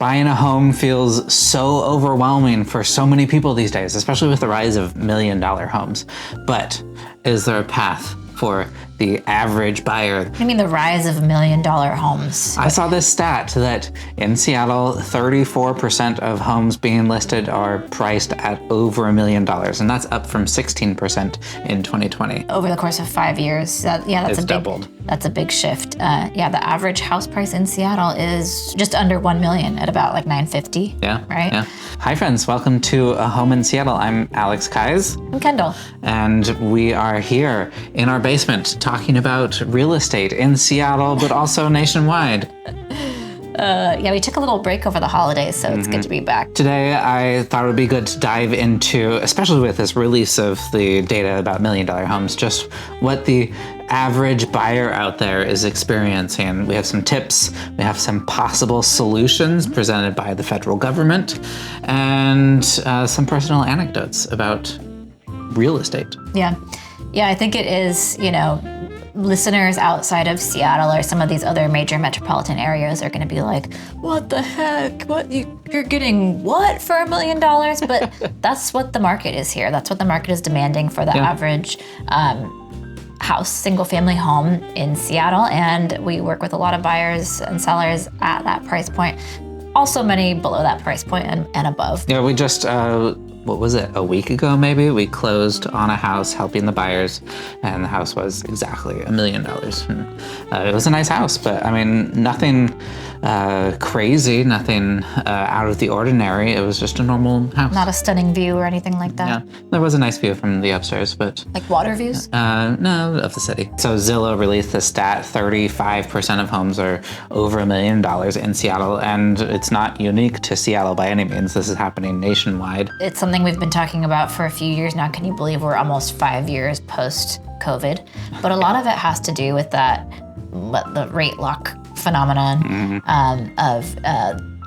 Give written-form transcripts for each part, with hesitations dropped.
Buying a home feels so overwhelming for so many people these days, especially with the rise of million-dollar homes. But is there a path for the average buyer? I mean, the rise of million-dollar homes. I saw this stat that in Seattle, 34% of homes being listed are priced at over $1 million, and that's up from 16% in 2020. Over the course of 5 years, It's doubled. That's a big shift. The average house price in Seattle is just under $1 million at about like $950. Yeah. Right? Yeah. Hi, friends. Welcome to A Home in Seattle. I'm Alex Keyes. I'm Kendall. And we are here in our basement talking about real estate in Seattle, but also nationwide. We took a little break over the holidays, so it's good to be back. Today, I thought it would be good to dive into, especially with this release of the data about million-dollar homes, just what the average buyer out there is experiencing. We have some tips, we have some possible solutions presented by the federal government, and some personal anecdotes about real estate. Yeah, I think it is, listeners outside of Seattle or some of these other major metropolitan areas are going to be like, what the heck? You're getting what for $1 million? But that's what the market is here. That's what the market is demanding for the average house, single family home in Seattle. And we work with a lot of buyers and sellers at that price point. Also many below that price point and above. Yeah, we just, what was it, a week ago maybe? We closed on a house helping the buyers, and the house was exactly $1 million. It was a nice house, but I mean, nothing crazy, nothing out of the ordinary. It was just a normal house. Not a stunning view or anything like that. Yeah, there was a nice view from the upstairs, but... Like water views? No, of the city. So Zillow released the stat, 35% of homes are over $1 million in Seattle, and it's not unique to Seattle by any means. This is happening nationwide. It's something we've been talking about for a few years now. Can you believe we're almost 5 years post-COVID? But a lot of it has to do with the rate lock phenomenon of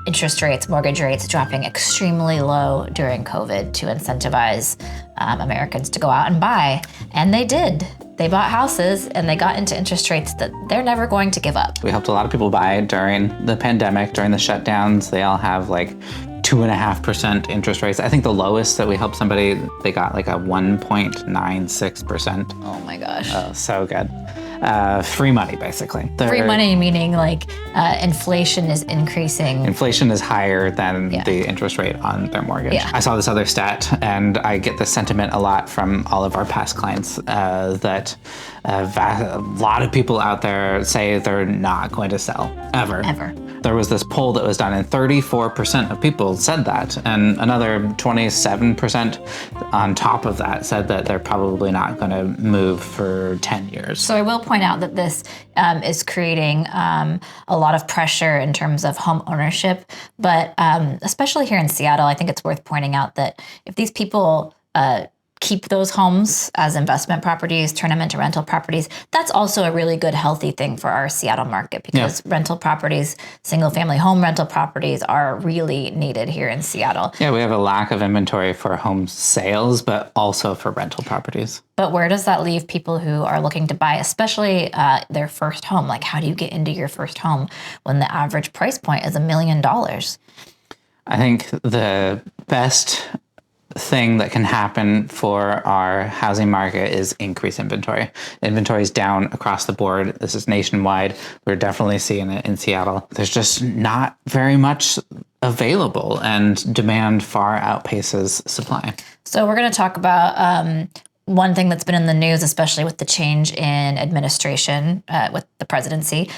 interest rates, mortgage rates dropping extremely low during COVID to incentivize Americans to go out and buy. And they did. They bought houses and they got into interest rates that they're never going to give up. We helped a lot of people buy during the pandemic, during the shutdowns. They all have like 2.5% interest rates. I think the lowest that we helped somebody, they got like a 1.96%. Oh my gosh. Oh, so good. Free money, basically. Free money meaning like inflation is increasing. Inflation is higher than the interest rate on their mortgage. Yeah. I saw this other stat, and I get this sentiment a lot from all of our past clients, that a lot of people out there say they're not going to sell, ever. There was this poll that was done, and 34% of people said that, and another 27% on top of that said that they're probably not going to move for 10 years. So I will point out that this is creating a lot of pressure in terms of home ownership, but especially here in Seattle, I think it's worth pointing out that if these people keep those homes as investment properties, turn them into rental properties, that's also a really good, healthy thing for our Seattle market, because rental properties, single family home rental properties are really needed here in Seattle. Yeah, we have a lack of inventory for home sales, but also for rental properties. But where does that leave people who are looking to buy, especially their first home? Like, how do you get into your first home when the average price point is $1 million? I think the best thing that can happen for our housing market is increase inventory. Inventory is down across the board. This is nationwide. We're definitely seeing it in Seattle. There's just not very much available, and demand far outpaces supply. So we're going to talk about one thing that's been in the news, especially with the change in administration with the presidency.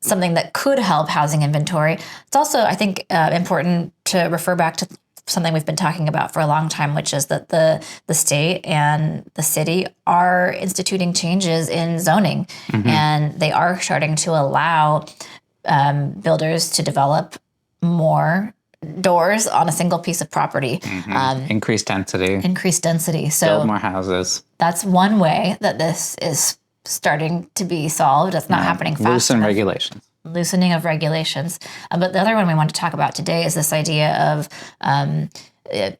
Something that could help housing inventory. It's also, I think, important to refer back to something we've been talking about for a long time, which is that the state and the city are instituting changes in zoning, and they are starting to allow builders to develop more doors on a single piece of property. Increased density. So build more houses. That's one way that this is starting to be solved. It's not happening fast enough. Loosening of regulations. But the other one we want to talk about today is this idea of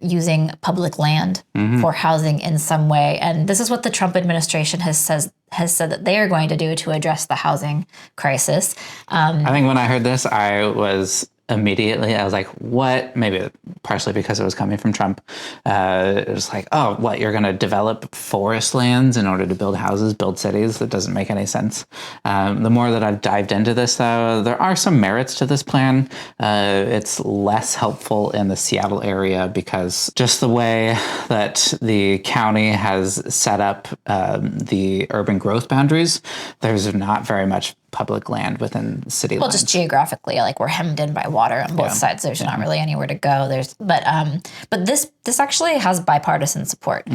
using public land for housing in some way. And this is what the Trump administration has said that they are going to do to address the housing crisis. I think when I heard this, I was immediately. I was like, what? Maybe partially because it was coming from Trump. It was like, oh, what? You're going to develop forest lands in order to build houses, build cities? That doesn't make any sense. The more that I've dived into this, though, there are some merits to this plan. It's less helpful in the Seattle area because just the way that the county has set up the urban growth boundaries, there's not very much public land within city lines. Just geographically, like we're hemmed in by water on both sides. There's not really anywhere to go. But this actually has bipartisan support.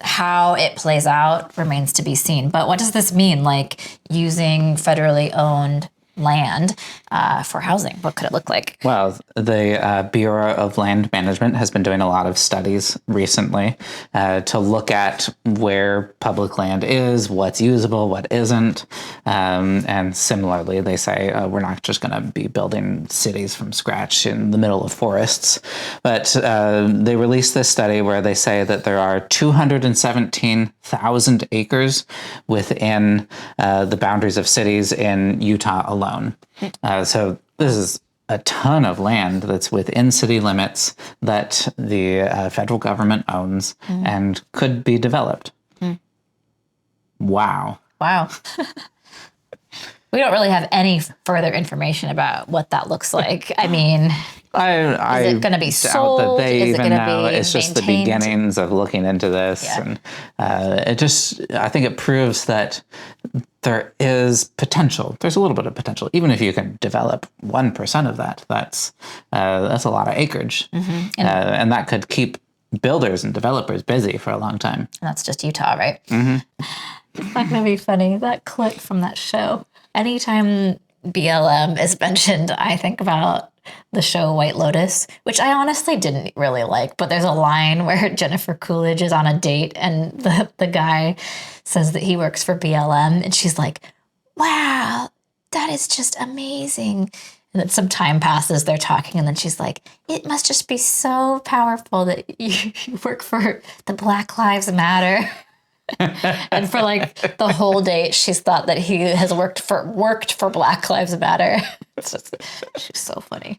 How it plays out remains to be seen. But what does this mean? Like using federally owned land for housing? What could it look like? Well, the Bureau of Land Management has been doing a lot of studies recently to look at where public land is, what's usable, what isn't. And similarly, they say we're not just going to be building cities from scratch in the middle of forests. But they released this study where they say that there are 217,000 acres within the boundaries of cities in Utah alone. So this is a ton of land that's within city limits that the federal government owns and could be developed. Wow. We don't really have any further information about what that looks like. I mean, is it going to be sold? That they is it even going to know. be It's just maintained? the beginnings of looking into this, and I think it proves that there is potential. There's a little bit of potential, even if you can develop 1% of that. That's a lot of acreage, and that could keep builders and developers busy for a long time. And that's just Utah, right? It's not going to be funny. That clip from that show. Anytime BLM is mentioned, I think about the show White Lotus, which I honestly didn't really like. But there's a line where Jennifer Coolidge is on a date and the guy says that he works for BLM. And she's like, wow, that is just amazing. And then some time passes, they're talking, and then she's like, it must just be so powerful that you work for the Black Lives Matter. And for like the whole date, she's thought that he has worked for Black Lives Matter. She's so funny.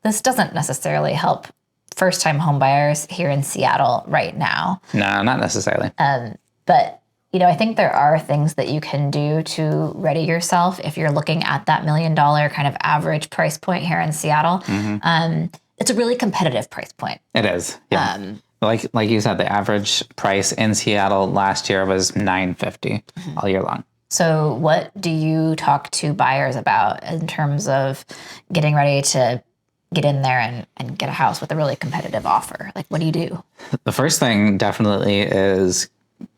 This doesn't necessarily help first-time homebuyers here in Seattle right now. No, not necessarily. But I think there are things that you can do to ready yourself if you're looking at that $1 million kind of average price point here in Seattle. It's a really competitive price point. It is. Yeah. Like you said, the average price in Seattle last year was $950 all year long. So what do you talk to buyers about in terms of getting ready to get in there and get a house with a really competitive offer? Like, what do you do? The first thing definitely is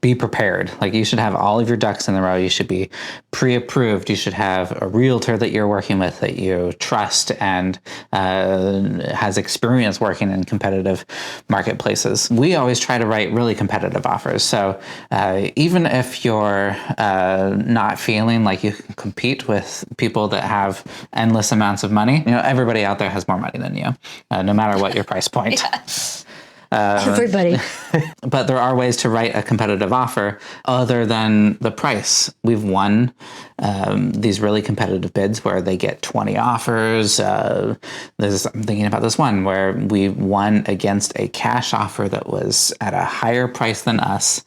be prepared. Like, you should have all of your ducks in a row. You should be pre-approved. You should have a realtor that you're working with that you trust and has experience working in competitive marketplaces. We always try to write really competitive offers. So even if you're not feeling like you can compete with people that have endless amounts of money, everybody out there has more money than you, no matter what your price point. Everybody. But there are ways to write a competitive offer other than the price. We've won these really competitive bids where they get 20 offers. I'm thinking about this one where we won against a cash offer that was at a higher price than us.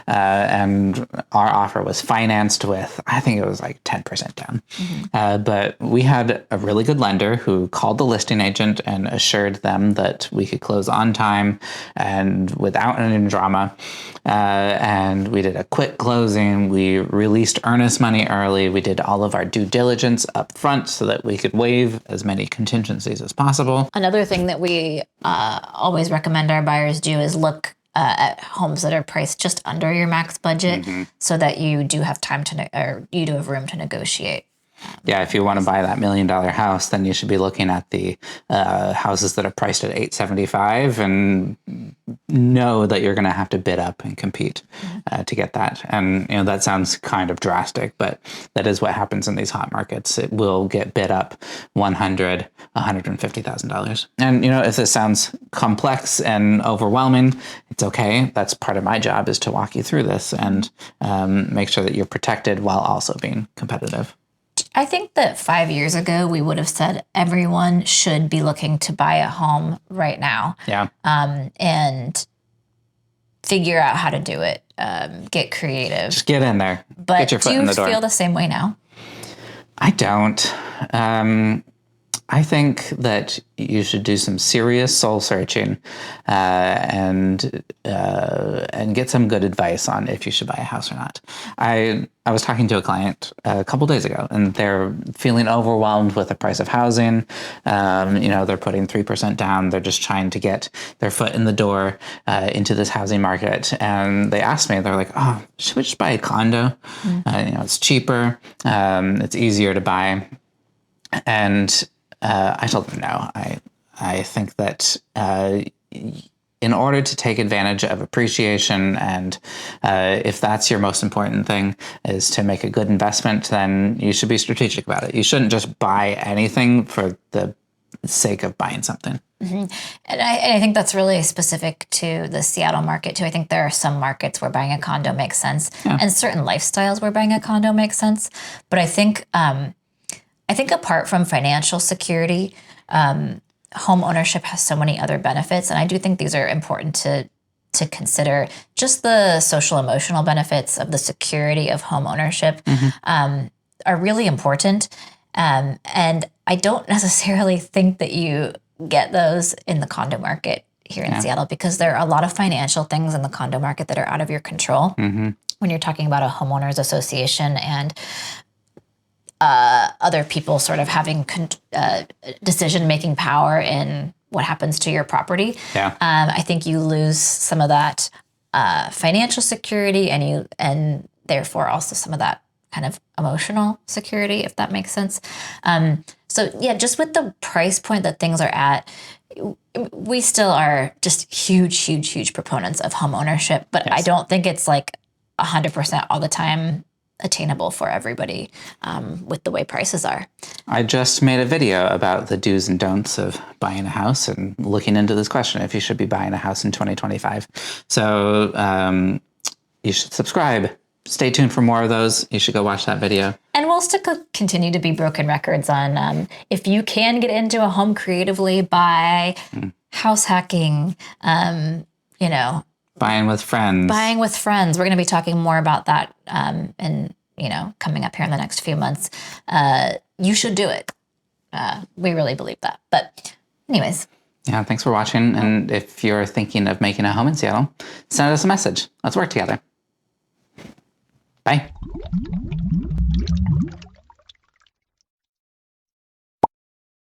And our offer was financed with, I think it was like 10% down. But we had a really good lender who called the listing agent and assured them that we could close on time and without any drama. And we did a quick closing. We released earnest money early. We did all of our due diligence up front so that we could waive as many contingencies as possible. Another thing that we always recommend our buyers do is look at homes that are priced just under your max budget so that you do have time you do have room to negotiate. Yeah, if you want to buy that $1 million house, then you should be looking at the houses that are priced at $875 and know that you're going to have to bid up and compete to get that. And that sounds kind of drastic, but that is what happens in these hot markets. It will get bid up $100,000, $150,000. And if this sounds complex and overwhelming, it's okay. That's part of my job, is to walk you through this and make sure that you're protected while also being competitive. I think that 5 years ago, we would have said everyone should be looking to buy a home right now. Yeah. And figure out how to do it, get creative. Just get in there. But get your foot in the door. Do you feel the same way now? I don't. I think that you should do some serious soul searching and get some good advice on if you should buy a house or not. I was talking to a client a couple days ago, and they're feeling overwhelmed with the price of housing. They're putting 3% down. They're just trying to get their foot in the door into this housing market. And they asked me, they're like, "Oh, should we just buy a condo? It's cheaper. It's easier to buy." And I told them no. I think that in order to take advantage of appreciation, and if that's your most important thing, is to make a good investment, then you should be strategic about it. You shouldn't just buy anything for the sake of buying something. Mm-hmm. And I think that's really specific to the Seattle market too. I think there are some markets where buying a condo makes sense, and certain lifestyles where buying a condo makes sense. But I think apart from financial security, home ownership has so many other benefits, and I do think these are important to consider. Just the social emotional benefits of the security of home ownership are really important, and I don't necessarily think that you get those in the condo market here in Seattle, because there are a lot of financial things in the condo market that are out of your control. When you're talking about a homeowners association and other people sort of having decision-making power in what happens to your property. I think you lose some of that financial security, and therefore also some of that kind of emotional security, if that makes sense. Just with the price point that things are at, we still are just huge proponents of home ownership, but I don't think it's like 100% all the time attainable for everybody with the way prices are. I just made a video about the do's and don'ts of buying a house and looking into this question, if you should be buying a house in 2025. So you should subscribe. Stay tuned for more of those. You should go watch that video. And we'll still continue to be broken records on if you can get into a home creatively by house hacking, Buying with friends. We're going to be talking more about that and coming up here in the next few months. You should do it. We really believe that. But anyways. Yeah, thanks for watching. And if you're thinking of making a home in Seattle, send us a message. Let's work together. Bye.